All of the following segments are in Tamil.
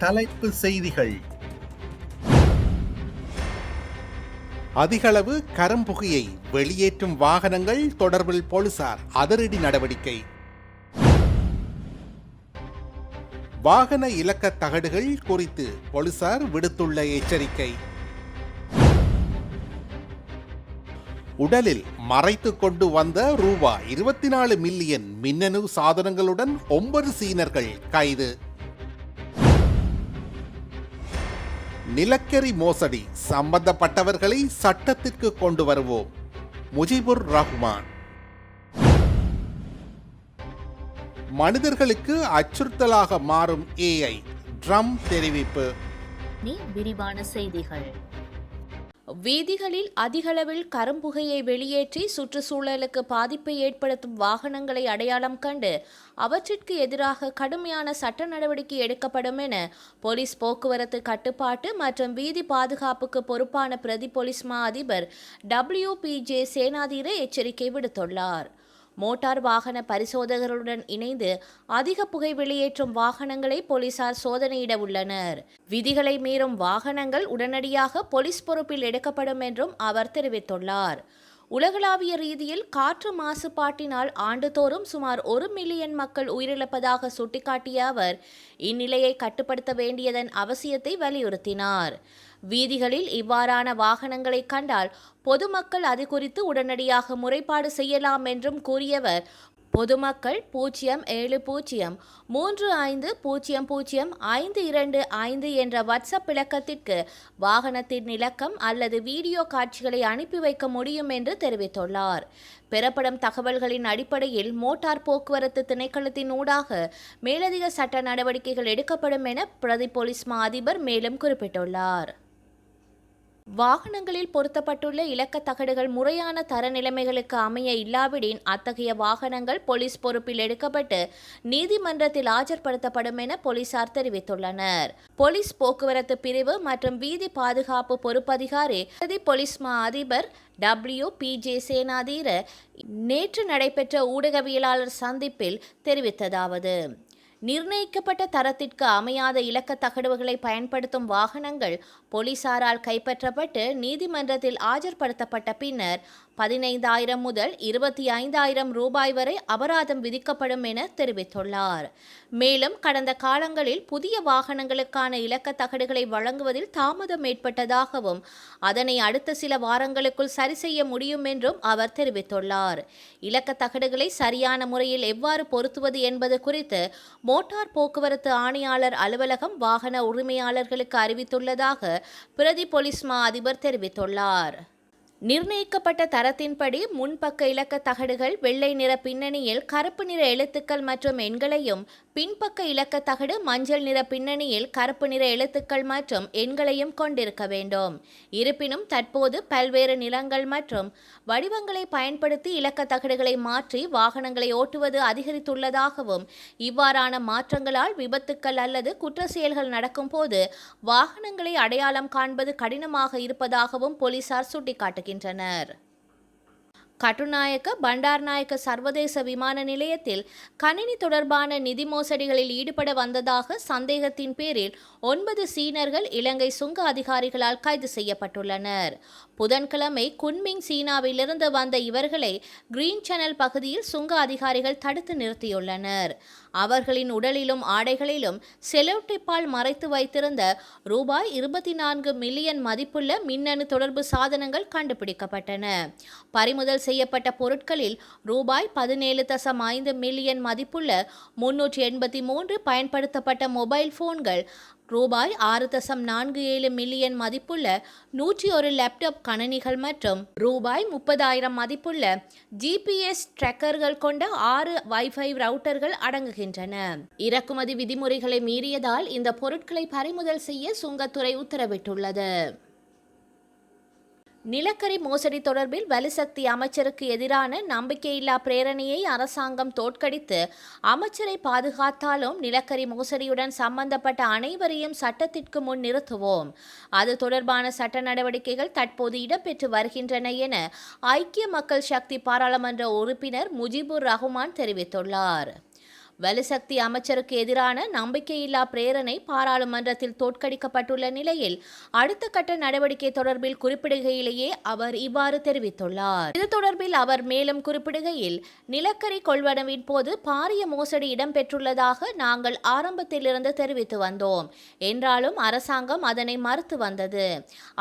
தலைப்பு செய்திகள். அதிகளவு கரும்புகையை வெளியேற்றும் வாகனங்கள் தொடர்பில் போலீசார் அதிரடி நடவடிக்கை. வாகன இலக்க தகடுகள் குறித்து போலீசார் விடுத்துள்ள எச்சரிக்கை. உடலில் மறைத்து கொண்டு வந்த ரூபாய் 24 மில்லியன் மின்னணு சாதனங்களுடன் 9 சீனர்கள் கைது. நிலக்கரி மோசடி சம்பந்தப்பட்டவர்களை சட்டத்திற்கு கொண்டு வருவோம், முஜிபுர் ரஹ்மான். மனிதர்களுக்கு அச்சுறுத்தலாக மாறும் ஏஐ, ட்ரம்ப் தெரிவிப்பு. விரிவான செய்திகள். வீதிகளில் அதிகளவில் கரும்புகையை வெளியேற்றி சுற்றுச்சூழலுக்கு பாதிப்பை ஏற்படுத்தும் வாகனங்களை அடையாளம் கண்டு அவற்றிற்கு எதிராக கடுமையான சட்ட நடவடிக்கை எடுக்கப்படும் என போலீஸ் போக்குவரத்து கட்டுப்பாட்டு மற்றும் வீதி பாதுகாப்புக்கு பொறுப்பான பிரதி போலீஸ் மா அதிபர் WPJ சேனாதீர எச்சரிக்கை விடுத்துள்ளார். மோட்டார் வாகன பரிசோதகர்களுடன் இணைந்து அதிக புகை வெளியேற்றும் வாகனங்களை போலீசார் சோதனையிட உள்ளனர். விதிகளை மீறும் வாகனங்கள் உடனடியாக போலீஸ் பொறுப்பில் எடுக்கப்படும் என்றும் அவர் தெரிவித்துள்ளார். உலகளாவிய ரீதியில் காற்று மாசுபாட்டினால் ஆண்டுதோறும் சுமார் 1 மில்லியன் மக்கள் உயிரிழப்பதாக சுட்டிக்காட்டிய அவர் இந்நிலையை கட்டுப்படுத்த வேண்டியதன் அவசியத்தை வலியுறுத்தினார். வீதிகளில் இவ்வாறான வாகனங்களை கண்டால் பொதுமக்கள் அது குறித்து உடனடியாக முறைப்பாடு செய்யலாம் என்றும் கூறியவர், பொதுமக்கள் 07035005255 என்ற வாட்ஸ்அப் இலக்கத்திற்கு வாகனத்தின் இலக்கம் அல்லது வீடியோ காட்சிகளை அனுப்பி வைக்க முடியும் என்று தெரிவித்துள்ளார். பெறப்படும் தகவல்களின் அடிப்படையில் மோட்டார் போக்குவரத்து திணைக்களத்தின் ஊடாக மேலதிக சட்ட நடவடிக்கைகள் எடுக்கப்படும் என பிரதி போலீஸ் மா அதிபர் மேலும் குறிப்பிட்டுள்ளார். வாகனங்களில் பொருத்தப்பட்டுள்ள இலக்க தகடுகள் முறையான தரநிலைமைகளுக்கு அமைய இல்லாவிடின் அத்தகைய வாகனங்கள் போலீஸ் பொறுப்பில் எடுக்கப்பட்டு நீதிமன்றத்தில் ஆஜர்படுத்தப்படும் என போலீசார் தெரிவித்துள்ளனர். போலீஸ் போக்குவரத்து பிரிவு மற்றும் வீதி பாதுகாப்பு பொறுப்பதிகாரி பிரதி போலீஸ் மா அதிபர் WPJ சேனாதீர நேற்று நடைபெற்ற ஊடகவியலாளர் சந்திப்பில் தெரிவித்ததாவது: நிர்ணயிக்கப்பட்ட தரத்திற்கு அமையாத இலக்க தகடுகளை பயன்படுத்தும் வாகனங்கள் போலீசாரால் கைப்பற்றப்பட்டு நீதிமன்றத்தில் ஆஜர்படுத்தப்பட்ட பின்னர் 15,000 முதல் 25,000 ரூபாய் வரை அபராதம் விதிக்கப்படும் என தெரிவித்துள்ளார். மேலும் கடந்த காலங்களில் புதிய வாகனங்களுக்கான இலக்க தகடுகளை வழங்குவதில் தாமதம் ஏற்பட்டதாகவும் அதனை அடுத்த சில வாரங்களுக்குள் சரி செய்ய முடியும் என்றும் அவர் தெரிவித்துள்ளார். இலக்க தகடுகளை சரியான முறையில் எவ்வாறு பொருத்துவது என்பது குறித்து மோட்டார் போக்குவரத்து ஆணையாளர் அலுவலகம் வாகன உரிமையாளர்களுக்கு அறிவித்துள்ளதாக பிரதி போலீஸ் மா அதிபர் தெரிவித்துள்ளார். நிர்ணயிக்கப்பட்ட தரத்தின்படி முன்பக்க இலக்க தகடுகள் வெள்ளை நிற பின்னணியில் கருப்பு நிற எழுத்துக்கள் மற்றும் எண்களையும், பின்பக்க இலக்க தகடு மஞ்சள் நிற பின்னணியில் கருப்பு நிற எழுத்துக்கள் மற்றும் எண்களையும் கொண்டிருக்க வேண்டும். இருப்பினும் தற்போது பல்வேறு நிறங்கள் மற்றும் வடிவங்களை பயன்படுத்தி இலக்க தகடுகளை மாற்றி வாகனங்களை ஓட்டுவது அதிகரித்துள்ளதாகவும் இவ்வாறான மாற்றங்களால் விபத்துக்கள் அல்லது குற்ற செயல்கள் நடக்கும் போது வாகனங்களை அடையாளம் காண்பது கடினமாக இருப்பதாகவும் போலீசார் சுட்டிக்காட்டுகின்றனர். கட்டுநாயக்க பண்டார்நாயக்க சர்வதேச விமான நிலையத்தில் கணினி தொடர்பான நிதி மோசடிகளில் ஈடுபட வந்ததாக சந்தேகத்தின் பேரில் 9 சீனர்கள் இலங்கை சுங்க அதிகாரிகளால் கைது செய்யப்பட்டுள்ளனர். புதன்கிழமை குன்மிங் சீனாவிலிருந்து வந்த இவர்களை கிரீன் சேனல் பகுதியில் சுங்க அதிகாரிகள் தடுத்து நிறுத்தியுள்ளனர். அவர்களின் உடலிலும் ஆடைகளிலும் செலோடேப்பால் மறைத்து வைத்திருந்த ரூபாய் 24 மில்லியன் மதிப்புள்ள மின்னணு தொடர்பு சாதனங்கள் கண்டுபிடிக்கப்பட்டன. பறிமுதல் செய்யப்பட்ட பொருட்களில் ரூபாய் 17.5 மில்லியன் மதிப்புள்ள 383 பயன்படுத்தப்பட்ட மொபைல் போன்கள், ரூபாய் 6.47 மில்லியன் மதிப்புள்ள 101 லேப்டாப் கணினிகள் மற்றும் ரூபாய் 30,000 மதிப்புள்ள GPS ட்ராக்கர்கள் கொண்ட 6 வைஃபை ரவுட்டர்கள் அடங்குகின்றன. இறக்குமதி விதிமுறைகளை மீறியதால் இந்த பொருட்களை பறிமுதல் செய்ய சுங்கத்துறை உத்தரவிட்டுள்ளது. நிலக்கரி மோசடி தொடர்பில் வலுசக்தி அமைச்சருக்கு எதிரான நம்பிக்கையில்லா பிரேரணையை அரசாங்கம் தோற்கடித்து அமைச்சரை பாதுகாத்தாலும் நிலக்கரி மோசடியுடன் சம்பந்தப்பட்ட அனைவரையும் சட்டத்திற்கு முன் நிறுத்துவோம். அது தொடர்பான சட்ட நடவடிக்கைகள் தற்போது இடம்பெற்று வருகின்றன என ஐக்கிய மக்கள் சக்தி பாராளுமன்ற உறுப்பினர் முஜிபுர் ரஹ்மான் தெரிவித்துள்ளார். வலுசக்தி அமைச்சருக்கு எதிரான நம்பிக்கையில்லா பிரேரணை பாராளுமன்றத்தில் தோற்கடிக்கப்பட்டுள்ள நிலையில் அடுத்த கட்ட நடவடிக்கை தொடர்பில் குறிப்பிடுகையிலேயே அவர் இவ்வாறு தெரிவித்துள்ளார். இது தொடர்பில் அவர் மேலும் குறிப்பிடுகையில், நிலக்கரி கொள்வனவின் போது பாரிய மோசடி இடம்பெற்றுள்ளதாக நாங்கள் ஆரம்பத்திலிருந்து தெரிவித்து வந்தோம். என்றாலும் அரசாங்கம் அதனை மறுத்து வந்தது.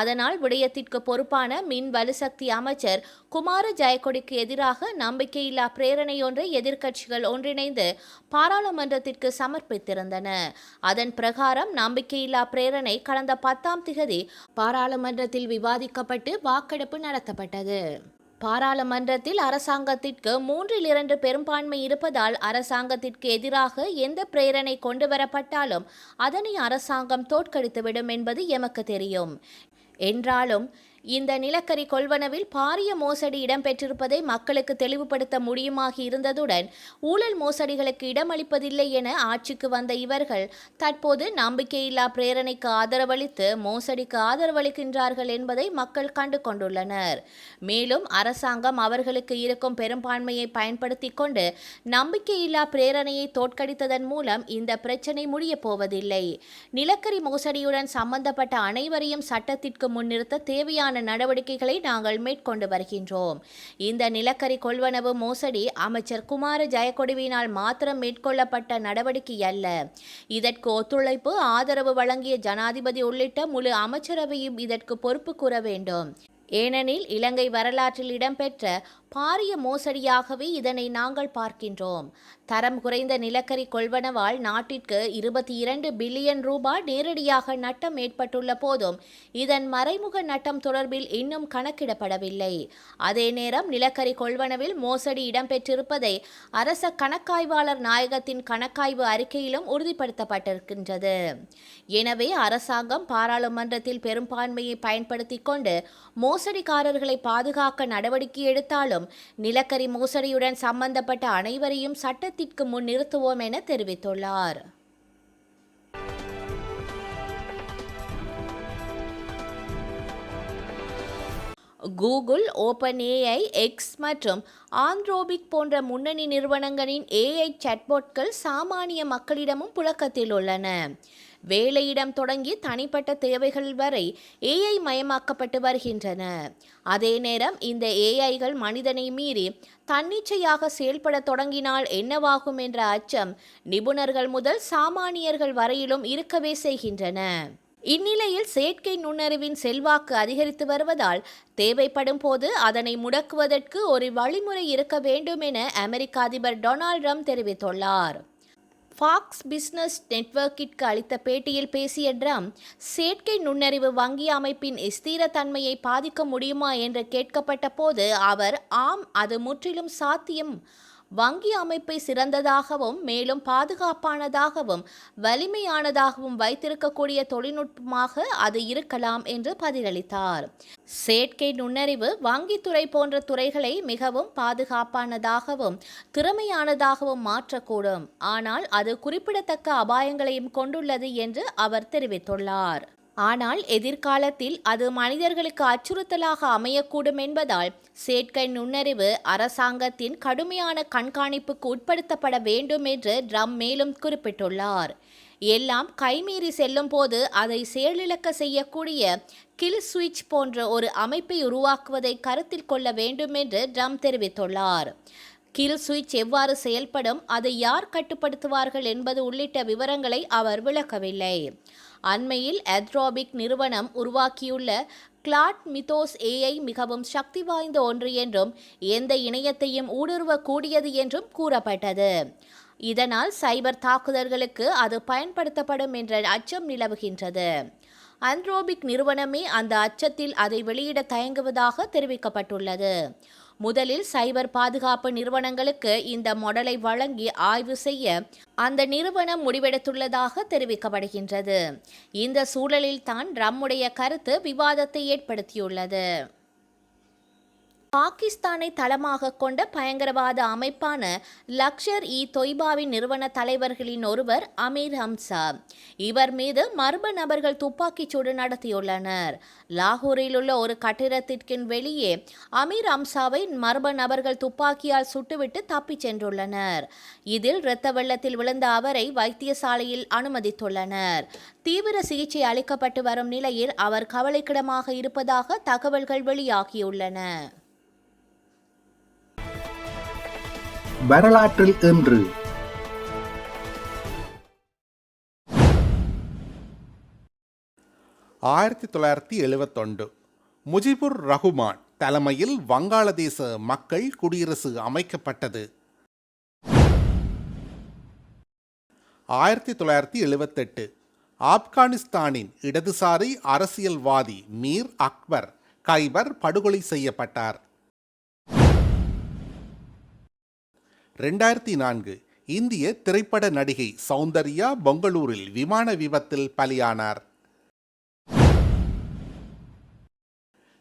அதனால் விடயத்திற்கு பொறுப்பான மின் வலுசக்தி அமைச்சர் குமார ஜெயக்கொடிக்கு எதிராக நம்பிக்கையில்லா பிரேரணையொன்றை எதிர்க்கட்சிகள் ஒன்றிணைந்து பாராளுமன்றத்திற்கு சமர்ப்பித்திருந்தன. அதன் பிரகாரம் நம்பிக்கையில்லா பிரேரணை கடந்த 10ஆம் திகதி பாராளுமன்றத்தில் விவாதிக்கப்பட்டு வாக்கெடுப்பு நடத்தப்பட்டது. பாராளுமன்றத்தில் அரசாங்கத்திற்கு 3/2 பெரும்பான்மை இருப்பதால் அரசாங்கத்திற்கு எதிராக எந்த பிரேரணை கொண்டுவரப்பட்டாலும் அதனை அரசாங்கம் தோற்கடித்துவிடும் என்பது எமக்கு தெரியும். என்றாலும் இந்த நிலக்கரி கொள்வனவில் பாரிய மோசடி இடம்பெற்றிருப்பதை மக்களுக்கு தெளிவுபடுத்த முடியுமாகி இருந்ததுடன் ஊழல் மோசடிகளுக்கு இடமளிப்பதில்லை என ஆட்சிக்கு வந்த இவர்கள் தற்போது நம்பிக்கையில்லா பிரேரணைக்கு ஆதரவளித்து மோசடிக்கு ஆதரவளிக்கின்றார்கள் என்பதை மக்கள் கண்டு கொண்டுள்ளனர். மேலும் அரசாங்கம் அவர்களுக்கு இருக்கும் பெரும்பான்மையை பயன்படுத்தி கொண்டு நம்பிக்கையில்லா பிரேரணையை தோற்கடித்ததன் மூலம் இந்த பிரச்சினை முடியப் போவதில்லை. நிலக்கரி மோசடியுடன் சம்பந்தப்பட்ட அனைவரையும் சட்டத்திற்கு முன்னிறுத்த தேவையான நடவடிக்கைகளை நாங்கள் மேற்கொண்டு வருகின்றோம். இந்த நிலக்கரி கொள்வனவு மோசடி அமைச்சர் குமார ஜெயக்கொடிவினால் மாத்திரம் மேற்கொள்ளப்பட்ட நடவடிக்கை அல்ல. இதற்கு ஒத்துழைப்பு ஆதரவு வழங்கிய ஜனாதிபதி உள்ளிட்ட முழு அமைச்சரவையும் இதற்கு பொறுப்பு கூற வேண்டும். ஏனெனில் இலங்கை வரலாற்றில் இடம்பெற்ற பாரிய மோசடியாகவே இதனை நாங்கள் பார்க்கின்றோம். தரம் குறைந்த நிலக்கரி கொள்வனவால் நாட்டிற்கு 22 பில்லியன் ரூபாய் நேரடியாக நட்டம் ஏற்பட்டுள்ள போதும் இதன் மறைமுக நட்டம் தொடர்பில் இன்னும் கணக்கிடப்படவில்லை. அதே நேரம் நிலக்கரி கொள்வனவில் மோசடி இடம்பெற்றிருப்பதை அரச கணக்காய்வாளர் நாயகத்தின் கணக்காய்வு அறிக்கையிலும் உறுதிப்படுத்தப்பட்டிருக்கின்றது. எனவே அரசாங்கம் பாராளுமன்றத்தில் பெரும்பான்மையை பயன்படுத்தி கொண்டு மோசடிக்காரர்களை பாதுகாக்க நடவடிக்கை எடுத்தாலும் நிலக்கரி மோசடியுடன் சம்பந்தப்பட்ட அனைவரையும் சட்டத்திற்கு முன் நிறுத்துவோம் என தெரிவித்துள்ளார். கூகுள், ஓப்பன்ஏஐ, எக்ஸ் மற்றும் ஆண்ட்ரோபிக் போன்ற முன்னணி நிறுவனங்களின் ஏஐ சாட்பாட்கள் சாமானிய மக்களிடமும் புழக்கத்தில் உள்ளன. வேலையிடம் தொடங்கி தனிப்பட்ட தேவைகள் வரை ஏஐ மயமாக்கப்பட்டு வருகின்றன. அதே நேரம் இந்த ஏஐகள் மனிதனை மீறி தன்னிச்சையாக செயல்பட தொடங்கினால் என்னவாகும் என்ற அச்சம் நிபுணர்கள் முதல் சாமானியர்கள் வரையிலும் இருக்கவே செய்கின்றன. இந்நிலையில் செயற்கை நுண்ணறிவின் செல்வாக்கு அதிகரித்து வருவதால் தேவைப்படும் போது அதனை முடக்குவதற்கு ஒரு வழிமுறை இருக்க வேண்டும் என அமெரிக்க அதிபர் டொனால்ட் ட்ரம்ப் தெரிவித்துள்ளார். ஃபாக்ஸ் பிசினஸ் நெட்வொர்க்கிற்கு அளித்த பேட்டியில் பேசிய ட்ரம்ப், செயற்கை நுண்ணறிவு வங்கி அமைப்பின் ஸ்திரத்தன்மையை பாதிக்க முடியுமா என்று கேட்கப்பட்ட போது அவர், ஆம், அது முற்றிலும் சாத்தியம். வங்கி அமைப்பை சிறந்ததாகவும் மேலும் பாதுகாப்பானதாகவும் வலிமையானதாகவும் வைத்திருக்கக்கூடிய தொழில்நுட்பமாக அது இருக்கலாம் என்று பதிலளித்தார். செயற்கை நுண்ணறிவு வங்கித்துறை போன்ற துறைகளை மிகவும் பாதுகாப்பானதாகவும் திறமையானதாகவும் மாற்றக்கூடும். ஆனால் அது குறிப்பிடத்தக்க அபாயங்களையும் கொண்டுள்ளது என்று அவர் தெரிவித்துள்ளார். ஆனால் எதிர்காலத்தில் அது மனிதர்களுக்கு அச்சுறுத்தலாக அமையக்கூடும் என்பதால் செயற்கை நுண்ணறிவு அரசாங்கத்தின் கடுமையான கண்காணிப்புக்கு உட்படுத்தப்பட வேண்டும் என்று ட்ரம்ப் மேலும் குறிப்பிட்டுள்ளார். எல்லாம் கைமீறி செல்லும் போது அதை செயலிழக்க செய்யக்கூடிய கில் சுவிட்ச் போன்ற ஒரு அமைப்பை உருவாக்குவதை கருத்தில் கொள்ள வேண்டும் என்று ட்ரம்ப் தெரிவித்துள்ளார். கில் சுவிட்ச் எவ்வாறு செயல்படும், அதை யார் கட்டுப்படுத்துவார்கள் என்பது உள்ளிட்ட விவரங்களை அவர் விளக்கவில்லை. அண்மையில் ஆண்ட்ரோபிக் நிறுவனம் உருவாக்கியுள்ள கிளாட் மித்தோஸ் ஏஐ மிகவும் சக்தி வாய்ந்த ஒன்று என்றும் எந்த இணையத்தையும் ஊடுருவக்கூடியது என்றும் கூறப்பட்டது. இதனால் சைபர் தாக்குதல்களுக்கு அது பயன்படுத்தப்படும் என்ற அச்சம் நிலவுகின்றது. ஆண்ட்ரோபிக் நிறுவனமே அந்த அச்சத்தில் அதை வெளியிட தயங்குவதாக தெரிவிக்கப்பட்டுள்ளது. முதலில் சைபர் பாதுகாப்பு நிறுவனங்களுக்கு இந்த மாடலை வழங்கி ஆய்வு செய்ய அந்த நிறுவனம் முடிவெடுத்துள்ளதாக தெரிவிக்கப்படுகின்றது. இந்த சூழலில் தான் ட்ரம்ப்புடைய கருத்து விவாதத்தை ஏற்படுத்தியுள்ளது. பாகிஸ்தானை தளமாக கொண்ட பயங்கரவாத அமைப்பான லஷ்கர்-இ-தொய்பாவின் நிறுவன தலைவர்களின் ஒருவர் அமீர் ஹம்சா. இவர் மீது மர்ம நபர்கள் துப்பாக்கிச் சூடு நடத்தியுள்ளனர். லாகூரில் உள்ள ஒரு கட்டிடத்திற்கு வெளியே அமீர் ஹம்சாவை மர்ம நபர்கள் துப்பாக்கியால் சுட்டுவிட்டு தப்பிச் சென்றுள்ளனர். இதில் இரத்த வெள்ளத்தில் விழுந்த அவரை வைத்தியசாலையில் அனுமதித்துள்ளனர். தீவிர சிகிச்சை அளிக்கப்பட்டு வரும் நிலையில் அவர் கவலைக்கிடமாக இருப்பதாக தகவல்கள் வெளியாகியுள்ளன. வரலாற்றில் இன்று 1971 முஜிபுர் ரஹ்மான் தலைமையில் வங்காளதேச மக்கள் குடியரசு அமைக்கப்பட்டது. 1978 ஆப்கானிஸ்தானின் இடதுசாரி அரசியல்வாதி மீர் அக்பர் கைபர் படுகொலை செய்யப்பட்டார். 2004 இந்திய திரைப்பட நடிகை சௌந்தர்யா பெங்களூரில் விமான விபத்தில் பலியானார்.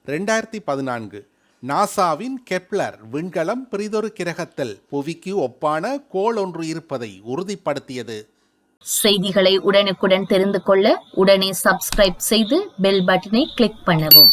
2014 நாசாவின் கெப்லர் விண்கலம் பிறிதொரு கிரகத்தில் புவிக்கு ஒப்பான கோள் ஒன்று இருப்பதை உறுதிப்படுத்தியது. செய்திகளை உடனுக்குடன் தெரிந்து கொள்ள உடனே சப்ஸ்கிரைப் செய்து பெல் பட்டனை கிளிக் பண்ணவும்.